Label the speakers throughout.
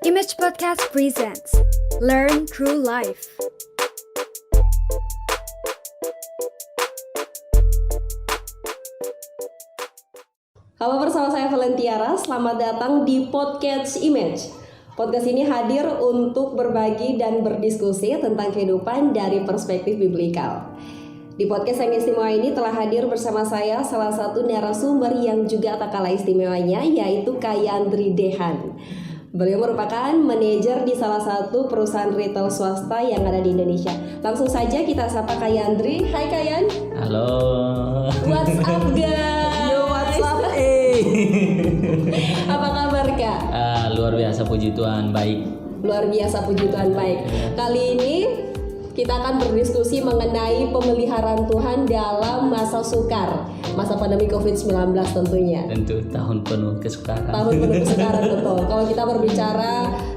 Speaker 1: Image Podcast presents Learn Through Life.
Speaker 2: Halo, bersama saya Valentiara. Selamat datang di Podcast Image. Podcast ini hadir untuk berbagi dan berdiskusi tentang kehidupan dari perspektif biblikal. Di podcast yang istimewa ini telah hadir bersama saya salah satu narasumber yang juga tak kalah istimewanya, yaitu Kak Yandri Dehan. Beliau merupakan manajer di salah satu perusahaan retail swasta yang ada di Indonesia. Langsung saja kita sapa Kak Yandri. Hai Kak Yan.
Speaker 3: Halo.
Speaker 2: What's up guys?
Speaker 3: Yo, what's up?
Speaker 2: Apa kabar Kak?
Speaker 3: Luar biasa, puji Tuhan, baik.
Speaker 2: Luar biasa, puji Tuhan, baik. Kali ini kita akan berdiskusi mengenai pemeliharaan Tuhan dalam masa sukar, masa pandemi COVID-19 tentunya.
Speaker 3: Tentu tahun penuh kesukaran.
Speaker 2: Tahun penuh kesukaran, betul. Kalau kita berbicara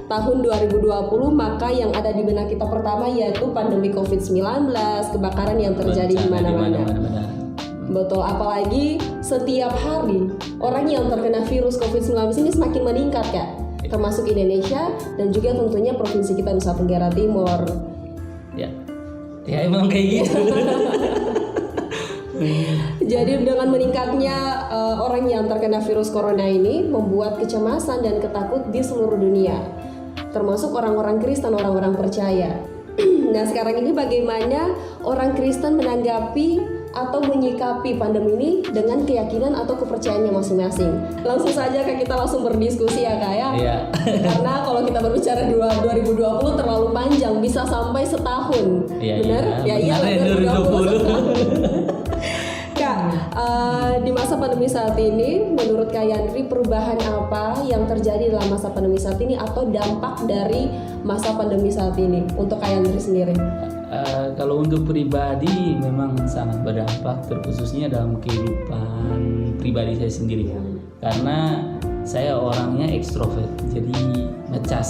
Speaker 2: tahun 2020, maka yang ada di benak kita pertama yaitu pandemi COVID-19, kebakaran yang terjadi di mana-mana. Betul, apalagi setiap hari orang yang terkena virus COVID-19 ini semakin meningkat, Kak. Termasuk Indonesia dan juga tentunya provinsi kita Nusa Tenggara Timur.
Speaker 3: Ya emang kayak gitu.
Speaker 2: Jadi dengan meningkatnya orang yang terkena virus corona ini membuat kecemasan dan ketakut di seluruh dunia, termasuk orang-orang Kristen, orang-orang percaya. Nah, sekarang ini bagaimana orang Kristen menanggapi atau menyikapi pandemi ini dengan keyakinan atau kepercayaannya masing-masing? Langsung saja kita langsung berdiskusi ya Kak ya.
Speaker 3: Iya.
Speaker 2: Karena kalau kita berbicara 2020 terlalu panjang, bisa sampai setahun. Benar?
Speaker 3: Iya, 2020.
Speaker 2: Kak, di masa pandemi saat ini, menurut Kak Yandri, perubahan apa yang terjadi dalam masa pandemi saat ini atau dampak dari masa pandemi saat ini untuk Kak Yandri sendiri?
Speaker 3: Kalau untuk pribadi memang sangat berdampak, terkhususnya dalam kehidupan pribadi saya sendiri. Karena saya orangnya ekstrovert, jadi ngecas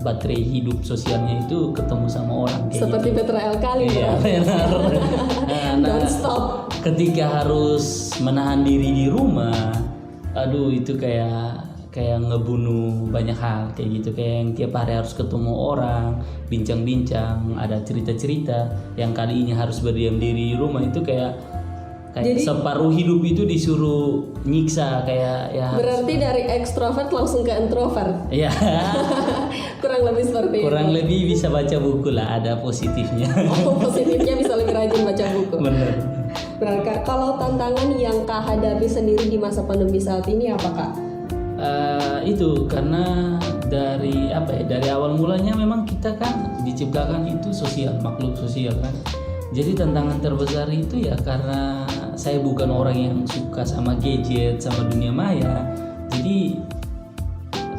Speaker 3: baterai hidup sosialnya itu ketemu sama orang kayak
Speaker 2: seperti
Speaker 3: gitu.
Speaker 2: Petra El Kali.
Speaker 3: Iya, benar.
Speaker 2: Don't stop.
Speaker 3: Ketika harus menahan diri di rumah, aduh itu kayak ngebunuh banyak hal kayak gitu, kayak yang tiap hari harus ketemu orang, bincang-bincang, ada cerita-cerita. Yang kalinya harus berdiam diri di rumah itu kayak jadi, separuh hidup itu disuruh nyiksa kayak ya.
Speaker 2: Berarti dari ekstrovert langsung ke introvert.
Speaker 3: Iya.
Speaker 2: Kurang lebih seperti itu.
Speaker 3: Kurang lebih bisa baca buku lah, ada positifnya.
Speaker 2: Oh, positifnya bisa lebih rajin baca buku.
Speaker 3: Benar.
Speaker 2: Berarti kalau tantangan yang Kak hadapi sendiri di masa pandemi saat ini apa Kak?
Speaker 3: Itu karena dari awal mulanya memang kita kan diciptakan itu sosial, makhluk sosial kan. Jadi tantangan terbesar itu ya karena saya bukan orang yang suka sama gadget, sama dunia maya. Jadi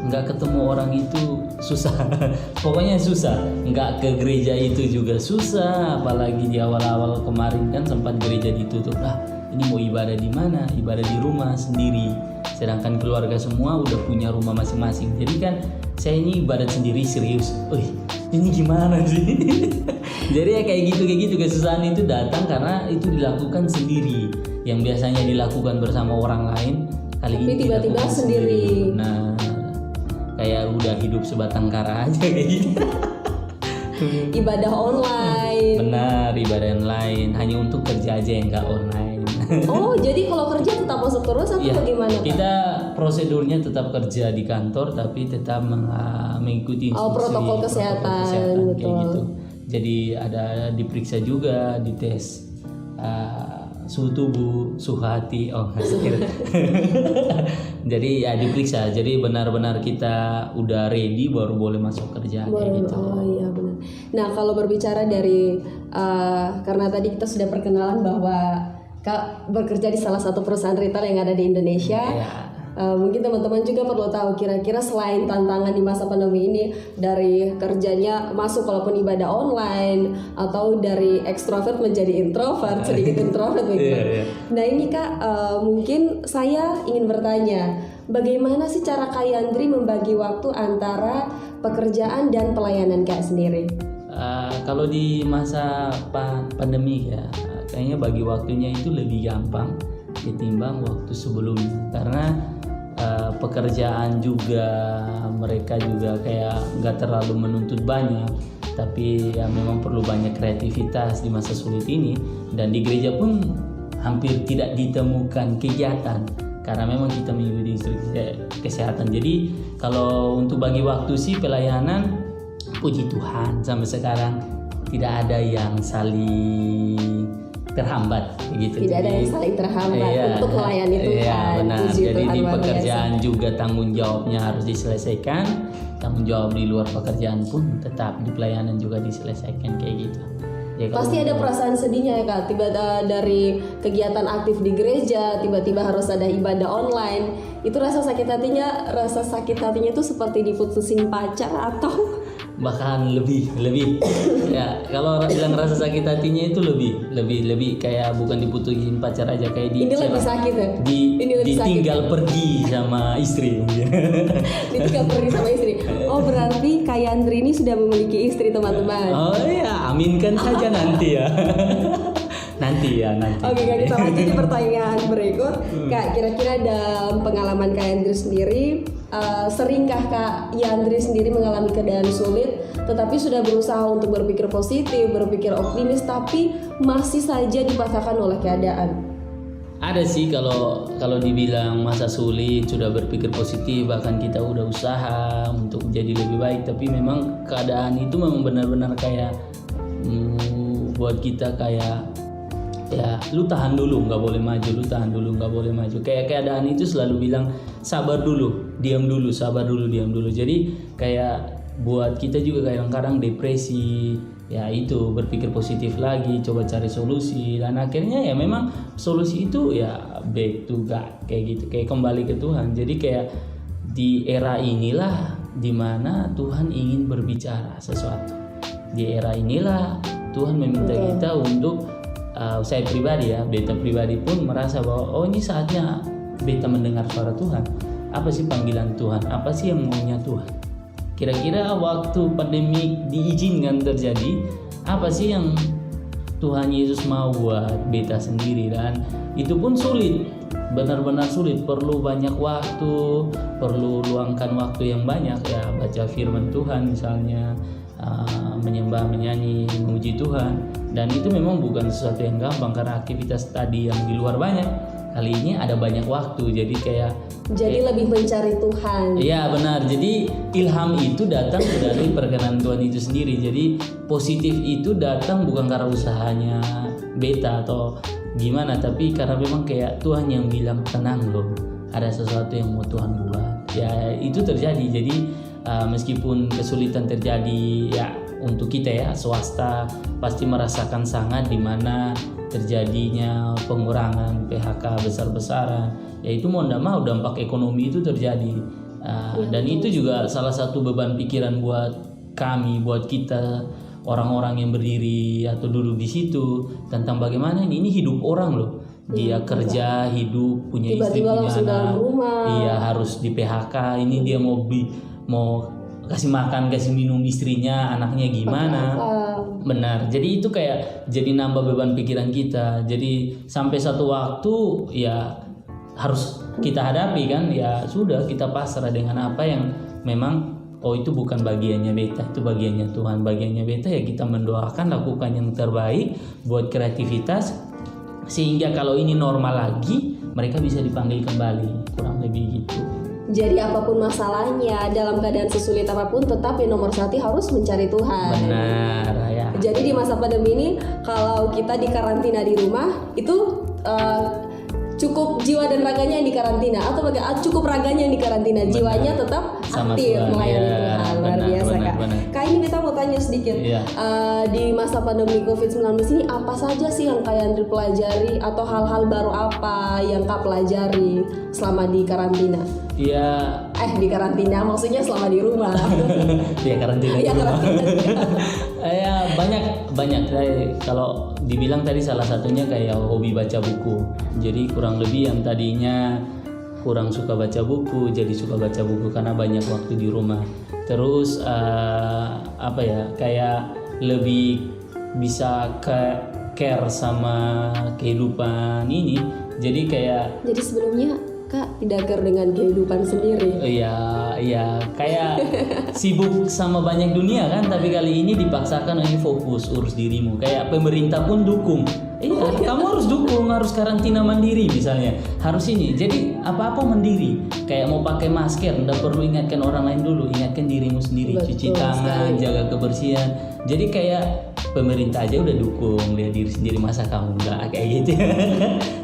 Speaker 3: nggak ketemu orang itu susah. Pokoknya susah. Nggak ke gereja itu juga susah. Apalagi di awal-awal kemarin kan sempat gereja ditutup. Ini mau ibadah di mana? Ibadah di rumah sendiri. Sedangkan keluarga semua udah punya rumah masing-masing. Jadi kan saya ini ibadat sendiri serius. Ini gimana sih? Jadi ya kayak gitu kesusahan itu datang karena itu dilakukan sendiri. Yang biasanya dilakukan bersama orang lain, kali ini
Speaker 2: tiba-tiba sendiri.
Speaker 3: Nah, kayak udah hidup sebatang kara aja kayak gitu.
Speaker 2: Ibadah online.
Speaker 3: Benar, ibadah online hanya untuk kerja aja yang nggak online.
Speaker 2: Oh, jadi kalau kerja tetap masuk terus atau bagaimana Pak?
Speaker 3: Kita prosedurnya tetap kerja di kantor tapi tetap mengikuti instruksi
Speaker 2: protokol kesehatan
Speaker 3: kayak gitu. Jadi ada diperiksa juga, dites suhu tubuh, suhu hati, jadi ya diperiksa. Jadi benar-benar kita udah ready baru boleh masuk kerja kayak gitu.
Speaker 2: Oh iya benar. Nah kalau berbicara dari karena tadi kita sudah perkenalan bahwa Kak bekerja di salah satu perusahaan retail yang ada di Indonesia. Mungkin teman-teman juga perlu tahu kira-kira selain tantangan di masa pandemi ini, dari kerjanya masuk walaupun ibadah online atau dari ekstrovert menjadi introvert, sedikit introvert begitu. Nah ini Kak, mungkin saya ingin bertanya, bagaimana sih cara Kak Yandri membagi waktu antara pekerjaan dan pelayanan Kak sendiri?
Speaker 3: Kalau di masa pandemi ya, kayaknya bagi waktunya itu lebih gampang ketimbang waktu sebelumnya, karena pekerjaan juga mereka juga kayak nggak terlalu menuntut banyak, tapi ya memang perlu banyak kreativitas di masa sulit ini. Dan di gereja pun hampir tidak ditemukan kegiatan karena memang kita mengikuti instruksi kesehatan. Jadi kalau untuk bagi waktu sih pelayanan, puji Tuhan sampai sekarang tidak ada yang saling terhambat gitu.
Speaker 2: Tidak ada yang saling terhambat untuk melayani Tuhan.
Speaker 3: Iya benar.
Speaker 2: Puji
Speaker 3: Jadi
Speaker 2: Tuhan,
Speaker 3: di
Speaker 2: luar
Speaker 3: pekerjaan
Speaker 2: biasa.
Speaker 3: juga tanggung jawabnya harus diselesaikan. Tanggung jawab di luar pekerjaan pun tetap di pelayanan juga diselesaikan kayak gitu. Ya,
Speaker 2: Pasti ada perasaan sedihnya ya Kak, tiba-tiba dari kegiatan aktif di gereja tiba-tiba harus ada ibadah online. Itu rasa sakit hatinya itu seperti diputusin pacar atau
Speaker 3: bahkan lebih ya kalau bilang rasa sakit hatinya itu lebih kayak bukan diputusin pacar aja, kayak
Speaker 2: ini lebih sakit ya? Ini lebih
Speaker 3: ditinggal
Speaker 2: sakit.
Speaker 3: Pergi sama istri mungkin.
Speaker 2: Ditinggal pergi sama istri. Oh berarti Kak Yandri ini sudah memiliki istri teman-teman.
Speaker 3: Oh iya, aminkan saja nanti ya. nanti.
Speaker 2: Oke Kak, kita lanjut di pertanyaan berikut. Kak, kira-kira dalam pengalaman Kak Yandri sendiri, seringkah Kak Yandri sendiri mengalami keadaan sulit, tetapi sudah berusaha untuk berpikir positif, berpikir optimis, tapi masih saja dipaksakan oleh keadaan?
Speaker 3: Ada sih kalau dibilang masa sulit sudah berpikir positif, bahkan kita udah usaha untuk jadi lebih baik, tapi memang keadaan itu memang benar-benar kayak buat kita kayak ya lu tahan dulu nggak boleh maju, lu tahan dulu nggak boleh maju, kayak keadaan itu selalu bilang sabar dulu, diam dulu, sabar dulu, diam dulu. Jadi kayak buat kita juga kadang-kadang depresi, ya itu berpikir positif lagi, coba cari solusi, dan akhirnya ya memang solusi itu ya back to God kayak gitu, kayak kembali ke Tuhan. Jadi kayak di era inilah dimana Tuhan ingin berbicara sesuatu, di era inilah Tuhan meminta kita untuk saya pribadi ya, beta pribadi pun merasa bahwa oh ini saatnya beta mendengar suara Tuhan. Apa sih panggilan Tuhan? Apa sih yang maunya Tuhan? Kira-kira waktu pandemi diizinkan terjadi, apa sih yang Tuhan Yesus mau buat beta sendiri? Dan itu pun sulit, benar-benar sulit. Perlu banyak waktu, perlu luangkan waktu yang banyak ya, baca firman Tuhan misalnya, menyembah, menyanyi, memuji Tuhan. Dan itu memang bukan sesuatu yang gampang karena aktivitas tadi yang di luar banyak. Kali ini ada banyak waktu, jadi
Speaker 2: lebih mencari Tuhan.
Speaker 3: Iya benar. Jadi ilham itu datang dari perkenan Tuhan itu sendiri. Jadi positif itu datang bukan karena usahanya beta atau gimana, tapi karena memang kayak Tuhan yang bilang tenang loh, ada sesuatu yang mau Tuhan buat. Ya itu terjadi. Jadi meskipun kesulitan terjadi ya untuk kita ya swasta pasti merasakan sangat di mana terjadinya pengurangan PHK besar-besaran, yaitu mau tidak mau dampak ekonomi itu terjadi. Dan itu juga salah satu beban pikiran buat kami, buat kita orang-orang yang berdiri atau duduk di situ, tentang bagaimana ini hidup orang loh. Dia kerja, hidup, punya istri,
Speaker 2: tiba-tiba
Speaker 3: punya anak,
Speaker 2: rumah.
Speaker 3: iya harus di PHK. Ini dia mau kasih makan, kasih minum istrinya, anaknya gimana? Benar. Jadi itu kayak jadi nambah beban pikiran kita. Jadi sampai satu waktu ya harus kita hadapi kan. Ya sudah, kita pasrah dengan apa yang memang oh itu bukan bagiannya beta, itu bagiannya Tuhan. Bagiannya beta ya kita mendoakan, lakukan yang terbaik buat kreativitas, sehingga kalau ini normal lagi mereka bisa dipanggil kembali, kurang lebih gitu.
Speaker 2: Jadi apapun masalahnya, dalam keadaan sesulit apapun, tetap yang nomor satu harus mencari Tuhan.
Speaker 3: Benar ya.
Speaker 2: Jadi di masa pandemi ini, kalau kita di karantina di rumah, itu cukup jiwa dan raganya yang di karantina, atau cukup raganya yang di karantina, jiwanya tetap
Speaker 3: Sama
Speaker 2: aktif
Speaker 3: Tuhan,
Speaker 2: melayani
Speaker 3: ya,
Speaker 2: Tuhan. Luar biasa Kak. Kak, ini kita mau tanya sedikit.
Speaker 3: Iya.
Speaker 2: Di masa pandemi COVID-19 ini apa saja sih yang Kak Yandri pelajari, atau hal-hal baru apa yang Kak pelajari selama di karantina?
Speaker 3: Iya.
Speaker 2: Di karantina maksudnya selama di rumah.
Speaker 3: Ya karantina.
Speaker 2: Iya, karantina.
Speaker 3: Ya banyak. Kalau dibilang tadi salah satunya kayak hobi baca buku. Jadi kurang lebih yang tadinya kurang suka baca buku jadi suka baca buku karena banyak waktu di rumah. Terus kayak lebih bisa care sama kehidupan ini. Jadi sebelumnya
Speaker 2: Kak tidak ker dengan kehidupan sendiri.
Speaker 3: Iya, kayak sibuk sama banyak dunia kan, tapi kali ini dipaksakan ini fokus urus dirimu. Kayak pemerintah pun dukung. Iya, kamu harus dukung, harus karantina mandiri misalnya. Harus ini. Jadi apa-apa mandiri. Kayak mau pakai masker, nggak perlu ingatkan orang lain dulu, ingatkan dirimu sendiri.
Speaker 2: Betul
Speaker 3: Cuci tangan,
Speaker 2: sekali.
Speaker 3: jaga kebersihan. Jadi kayak pemerintah aja udah dukung, lihat diri sendiri, masa kamu enggak kayak gitu.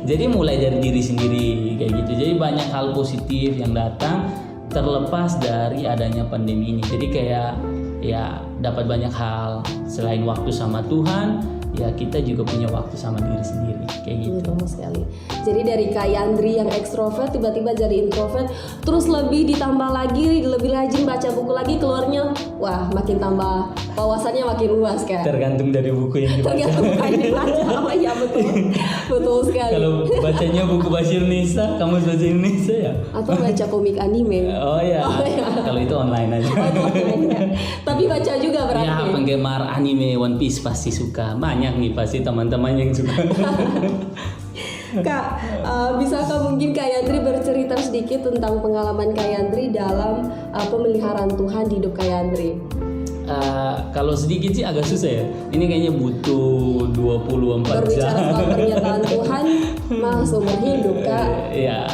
Speaker 3: Jadi mulai dari diri sendiri kayak gitu. Jadi banyak hal positif yang datang terlepas dari adanya pandemi ini. Jadi kayak ya dapat banyak hal selain waktu sama Tuhan, ya kita juga punya waktu sama diri sendiri kayak gitu.
Speaker 2: Betul sekali. Jadi dari Kak Yandri yang ekstrovert tiba-tiba jadi introvert, terus lebih ditambah lagi lebih rajin baca buku lagi, keluarnya wah makin tambah wawasannya makin luas Kak.
Speaker 3: Tergantung dari buku yang dibaca.
Speaker 2: Tergantung apa yang dibaca. Oh iya betul. Betul sekali.
Speaker 3: Kalau bacanya buku bahasa Indonesia, kamu bahasa Indonesia ya?
Speaker 2: Atau baca komik anime.
Speaker 3: Oh ya. Kalau itu online aja.
Speaker 2: Oh, itu online ya. Tapi baca juga berarti.
Speaker 3: Ya, penggemar anime One Piece pasti suka. Banyak nih pasti teman-teman yang suka.
Speaker 2: Kak, bisakah mungkin Kak Yandri bercerita sedikit tentang pengalaman Kak Yandri dalam pemeliharaan Tuhan di hidup Kak Yandri?
Speaker 3: Kalau sedikit sih agak susah ya. Ini kayaknya butuh 24
Speaker 2: Berbicara
Speaker 3: jam.
Speaker 2: soal pernyataan Tuhan, mah seumur hidup Kak.
Speaker 3: Ya,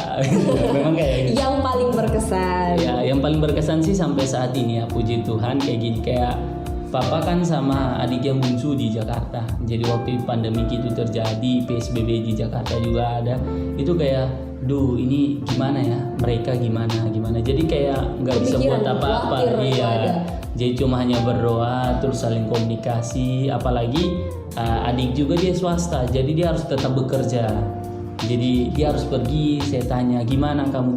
Speaker 3: memang kayak gitu.
Speaker 2: Yang paling berkesan.
Speaker 3: Ya, yang paling berkesan sih sampai saat ini ya, puji Tuhan kayak gini. Kayak papa kan sama adik yang bungsu di Jakarta. Jadi waktu pandemi itu terjadi, PSBB di Jakarta juga ada. Itu kayak, duh ini gimana ya? Mereka gimana? Jadi kayak nggak bisa
Speaker 2: Kepikiran,
Speaker 3: buat apa-apa.
Speaker 2: khawatir itu
Speaker 3: Iya.
Speaker 2: ada.
Speaker 3: Jadi cuma hanya berdoa, terus saling komunikasi. Apalagi adik juga dia swasta, jadi dia harus tetap bekerja. Jadi dia harus pergi, saya tanya gimana kamu.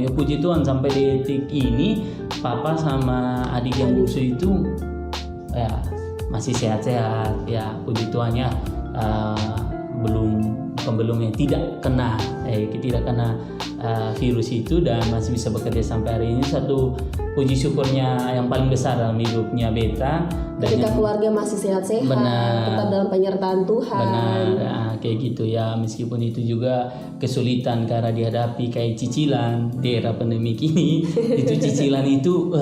Speaker 3: Ya puji Tuhan sampai detik ini papa sama adik yang bungsu itu ya masih sehat-sehat ya, puji Tuhannya. Belumnya tidak kena virus itu dan masih bisa bekerja sampai hari ini. Satu puji syukurnya yang paling besar dalam hidupnya Beta.
Speaker 2: Ketika keluarga masih sehat-sehat,
Speaker 3: Benar.
Speaker 2: tetap dalam penyertaan Tuhan.
Speaker 3: Benar, kayak gitu ya. Meskipun itu juga kesulitan karena dihadapi kayak cicilan di era pandemi ini. Itu cicilan itu,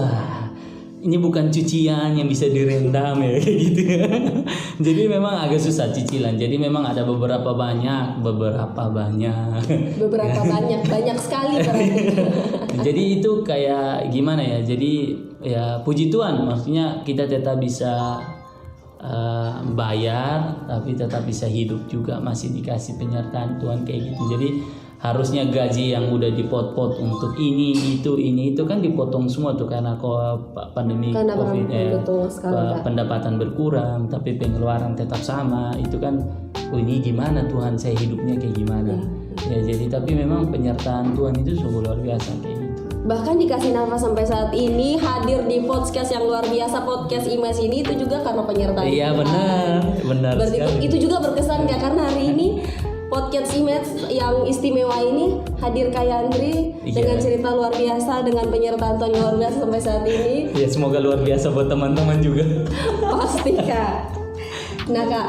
Speaker 3: ini bukan cucian yang bisa direndam ya kayak gitu ya. Jadi memang agak susah cicilan. Jadi memang ada beberapa banyak.
Speaker 2: Banyak sekali berarti.
Speaker 3: Jadi itu kayak gimana ya? Jadi ya puji Tuhan, maksudnya kita tetap bisa bayar, tapi tetap bisa hidup juga, masih dikasih penyertaan Tuhan kayak gitu. Jadi harusnya gaji yang udah dipot-pot untuk ini itu kan dipotong semua tuh karena pandemi COVID
Speaker 2: betul sekali,
Speaker 3: pendapatan berkurang tapi pengeluaran tetap sama. Itu kan ini gimana Tuhan, saya hidupnya kayak gimana ya. Jadi tapi memang penyertaan Tuhan itu sungguh luar biasa kayak gitu.
Speaker 2: Bahkan dikasih nafas sampai saat ini, hadir di podcast yang luar biasa, podcast Imes ini itu juga karena penyertaan.
Speaker 3: Iya benar
Speaker 2: Berarti
Speaker 3: sekali.
Speaker 2: itu juga berkesan ya, karena hari ini podcast Imes yang istimewa ini hadir Kak Yandri dengan cerita luar biasa, dengan penyertaan Tuhan luar biasa sampai saat ini.
Speaker 3: Ya semoga luar biasa buat teman-teman juga.
Speaker 2: Pasti Kak. Nah Kak,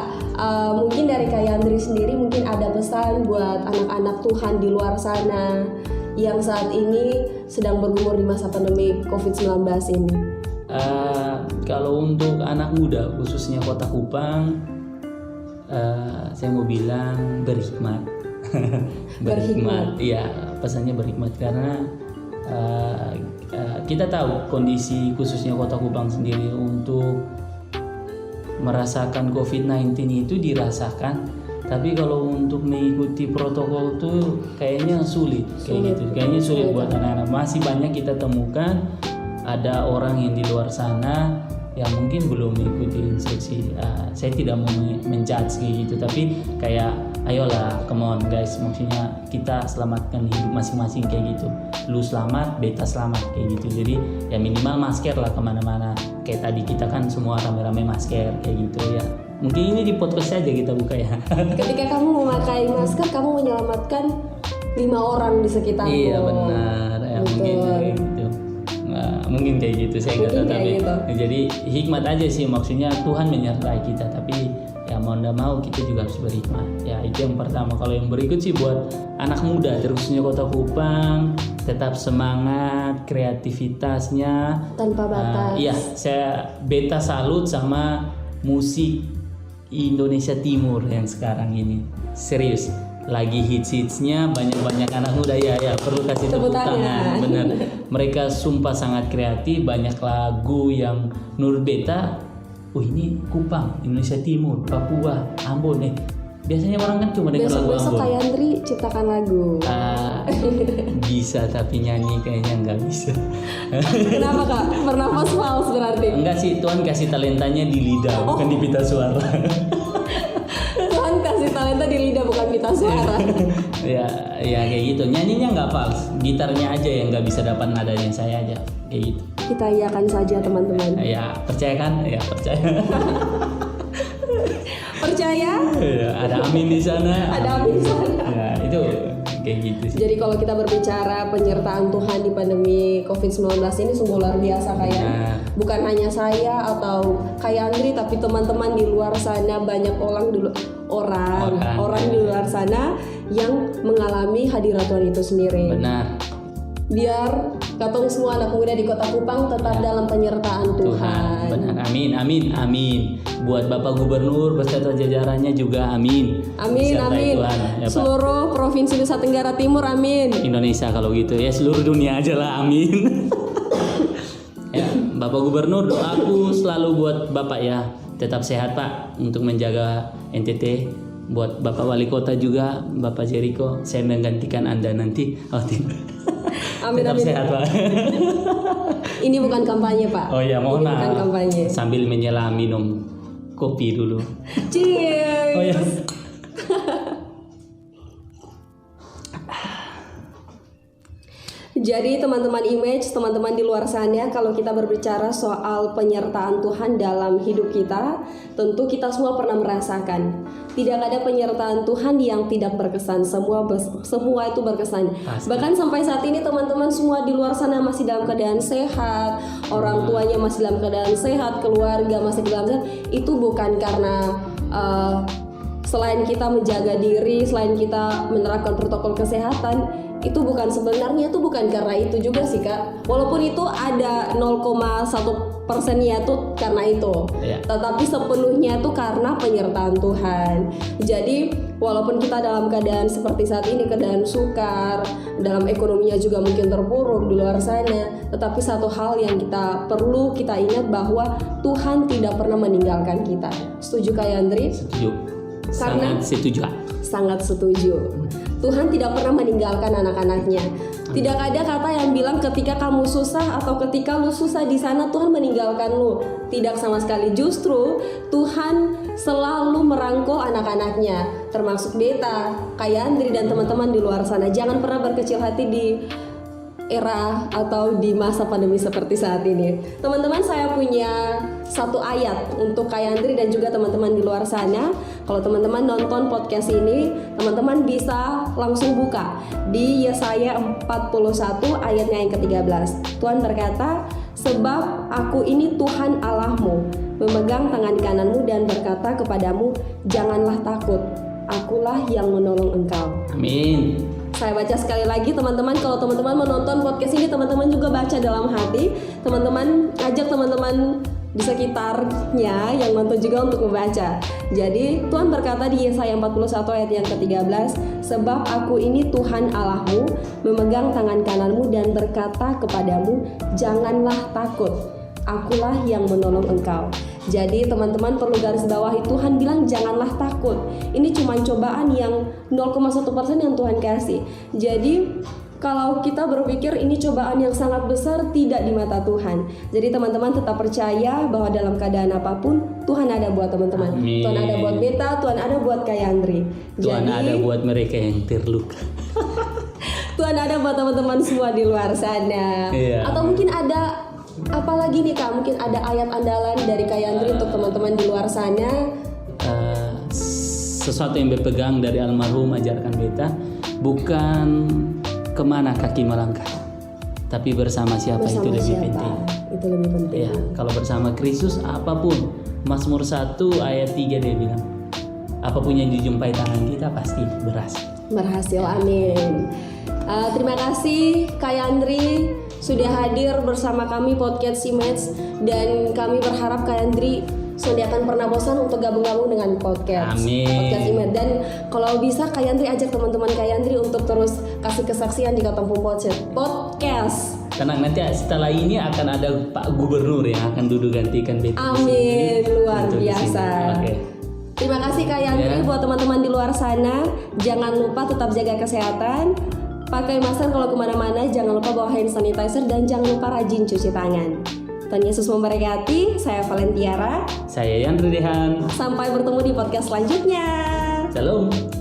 Speaker 2: mungkin dari Kak Yandri sendiri mungkin ada pesan buat anak-anak Tuhan di luar sana yang saat ini sedang bergumul di masa pandemi COVID-19 ini.
Speaker 3: Kalau untuk anak muda khususnya Kota Kupang, saya mau bilang berhikmat. Berhikmat. Iya, pesannya berhikmat karena kita tahu kondisi khususnya Kota Kupang sendiri untuk merasakan COVID-19 itu dirasakan. Tapi kalau untuk mengikuti protokol tuh kayaknya sulit kayak gitu. Kayaknya sulit buat anak-anak. Masih banyak kita temukan ada orang yang di luar sana yang mungkin belum mengikuti instruksi. Saya tidak mau menjudge kayak gitu, tapi kayak ayolah, come on guys, maksudnya kita selamatkan hidup masing-masing kayak gitu. Lu selamat, Beta selamat kayak gitu. Jadi ya minimal masker lah kemana-mana. Kayak tadi kita kan semua rame-rame masker kayak gitu ya. Mungkin ini di podcast saja kita buka ya.
Speaker 2: Ketika kamu memakai masker, kamu menyelamatkan 5 orang di sekitarmu.
Speaker 3: Iya benar, ya, mungkin kayak gitu. Mungkin kayak gitu, saya nggak tahu, tapi
Speaker 2: gitu.
Speaker 3: jadi hikmat aja sih, maksudnya Tuhan menyertai kita, tapi ya mau ndak mau kita juga harus berhikmah. Ya itu yang pertama. Kalau yang berikut sih buat anak muda terkhususnya Kota Kupang, tetap semangat, kreativitasnya
Speaker 2: Tanpa batas.
Speaker 3: Iya, saya beta salut sama musik Indonesia Timur yang sekarang ini. Serius, lagi hits-hitsnya banyak anak muda ya perlu kasih tepuk tangan. Bener, mereka sumpah sangat kreatif, banyak lagu yang menurut beta, ini Kupang, Indonesia Timur, Papua, Ambon nih. Biasanya orang kan cuma dengar lagu
Speaker 2: Besok-besok
Speaker 3: Ambon.
Speaker 2: Kak Yandri ciptakan lagu.
Speaker 3: Bisa tapi nyanyi kayaknya nggak bisa.
Speaker 2: Kenapa Kak? Bernafas fals berarti.
Speaker 3: Enggak sih, Tuhan kasih talentanya di lidah, bukan di pita suara.
Speaker 2: Tuhan kasih talenta di lidah bukan pita suara.
Speaker 3: ya kayak gitu. Nyanyinya nggak fals, gitarnya aja yang nggak bisa dapat nadanya, saya aja kayak gitu.
Speaker 2: Kita iakan saja teman-teman.
Speaker 3: Ya percaya kan? Ya percaya.
Speaker 2: Percaya?
Speaker 3: Ya, ada amin di sana.
Speaker 2: Ada amin di sana.
Speaker 3: Ya itu kayak gitu sih.
Speaker 2: Jadi kalau kita berbicara penyertaan Tuhan di pandemi COVID-19 ini sungguh luar biasa kayak
Speaker 3: Benar.
Speaker 2: bukan hanya saya atau kayak Andri tapi teman-teman di luar sana banyak orang di luar sana yang mengalami hadirat Tuhan itu sendiri.
Speaker 3: Benar.
Speaker 2: Biar katong semua anak muda di Kota Kupang tetap dalam penyertaan Tuhan.
Speaker 3: Benar. Amin. Buat Bapak Gubernur beserta jajarannya juga amin.
Speaker 2: Amin.
Speaker 3: Tuhan, ya, Pak.
Speaker 2: Seluruh provinsi Nusa Tenggara Timur amin.
Speaker 3: Indonesia kalau gitu ya, seluruh dunia aja lah, amin. Ya, Bapak Gubernur, doaku selalu buat Bapak ya, tetap sehat Pak untuk menjaga NTT. Buat Bapak Wali Kota juga, Bapak Jericho, saya menggantikan Anda nanti. Tidak.
Speaker 2: Amin.
Speaker 3: Tetap sehat Pak.
Speaker 2: Ini bukan kampanye Pak.
Speaker 3: Oh ya, mohon
Speaker 2: Ini bukan
Speaker 3: maaf.
Speaker 2: kampanye.
Speaker 3: Sambil menyela minum kopi dulu.
Speaker 2: Cheers.
Speaker 3: Oh ya.
Speaker 2: Jadi teman-teman image, teman-teman di luar sana, kalau kita berbicara soal penyertaan Tuhan dalam hidup kita, tentu kita semua pernah merasakan tidak ada penyertaan Tuhan yang tidak berkesan. Semua itu berkesan.
Speaker 3: Pasti.
Speaker 2: Bahkan sampai saat ini teman-teman semua di luar sana masih dalam keadaan sehat, orang tuanya masih dalam keadaan sehat, keluarga masih dalam sehat. Itu bukan karena selain kita menjaga diri, selain kita menerapkan protokol kesehatan, itu bukan karena itu juga sih Kak. Walaupun itu ada 0,1%-nya tuh karena itu, tetapi sepenuhnya tuh karena penyertaan Tuhan. Jadi walaupun kita dalam keadaan seperti saat ini, keadaan sukar, dalam ekonominya juga mungkin terpuruk di luar sana, tetapi satu hal yang perlu kita ingat bahwa Tuhan tidak pernah meninggalkan kita. Setuju Kak Yandri?
Speaker 3: Setuju.
Speaker 2: Karena-
Speaker 3: Sangat setuju.
Speaker 2: Sangat setuju. Tuhan tidak pernah meninggalkan anak-anaknya. Tidak ada kata yang bilang ketika kamu susah atau ketika lu susah di sana Tuhan meninggalkan lu. Tidak sama sekali. Justru Tuhan selalu merangkul anak-anaknya, termasuk beta, Kak Yandri dan teman-teman di luar sana. Jangan pernah berkecil hati di era atau di masa pandemi seperti saat ini. Teman-teman, saya punya satu ayat untuk Kak Yandri dan juga teman-teman di luar sana. Kalau teman-teman nonton podcast ini, teman-teman bisa langsung buka di Yesaya 41 ayatnya yang ke-13. Tuhan berkata, "Sebab aku ini Tuhan Allahmu, memegang tangan kananmu dan berkata kepadamu, janganlah takut, akulah yang menolong engkau."
Speaker 3: Amin.
Speaker 2: Saya baca sekali lagi teman-teman. Kalau teman-teman menonton podcast ini, teman-teman juga baca dalam hati. Teman-teman ajak teman-teman di sekitarnya yang nonton juga untuk membaca. Jadi Tuhan berkata di Yesaya 41 ayat yang ke-13, "Sebab aku ini Tuhan Allahmu, memegang tangan kananmu dan berkata kepadamu, janganlah takut, akulah yang menolong engkau." Jadi teman-teman perlu garis bawahi, Tuhan bilang janganlah takut. Ini cuma cobaan yang 0,1% yang Tuhan kasih. Jadi kalau kita berpikir ini cobaan yang sangat besar, tidak di mata Tuhan. Jadi teman-teman tetap percaya bahwa dalam keadaan apapun Tuhan ada buat teman-teman.
Speaker 3: Amin.
Speaker 2: Tuhan ada buat beta, Tuhan ada buat Kak Yandri.
Speaker 3: Tuhan
Speaker 2: Jadi
Speaker 3: ada buat mereka yang terluka.
Speaker 2: Tuhan ada buat teman-teman semua di luar sana.
Speaker 3: Iya.
Speaker 2: Atau mungkin ada apalagi nih Kak, mungkin ada ayat andalan dari Kak Yandri untuk teman-teman di luar sana.
Speaker 3: Sesuatu yang berpegang dari almarhum ajarkan beta, bukan kemana kaki melangkah, tapi bersama siapa itu
Speaker 2: Bersama
Speaker 3: lebih
Speaker 2: siapa?
Speaker 3: penting.
Speaker 2: Itu lebih penting.
Speaker 3: Ya, kalau bersama Kristus apapun. Mazmur 1 ayat 3 dia bilang, apapun yang dijumpai tangan kita pasti
Speaker 2: berhasil. Amin. Terima kasih Kak Yandri sudah hadir bersama kami podcast Image, dan kami berharap Kak Yandri tidak akan pernah bosan untuk gabung-gabung dengan podcast Image. Dan kalau bisa Kak Yandri ajak teman-teman Kak Yandri untuk terus kasih kesaksian di Kampung Podcast.
Speaker 3: Tenang, nanti setelah ini akan ada Pak Gubernur yang akan duduk gantikan Betty.
Speaker 2: Amin, luar biasa.
Speaker 3: Oke.
Speaker 2: Terima kasih Kak Yandri. Buat teman-teman di luar sana, jangan lupa tetap jaga kesehatan, pakai masker kalau kemana-mana, jangan lupa bawa hand sanitizer, dan jangan lupa rajin cuci tangan. Tuhan Yesus memberkati. Saya Valentiara.
Speaker 3: Saya Yandri Dehan.
Speaker 2: Sampai bertemu di podcast selanjutnya.
Speaker 3: Shalom.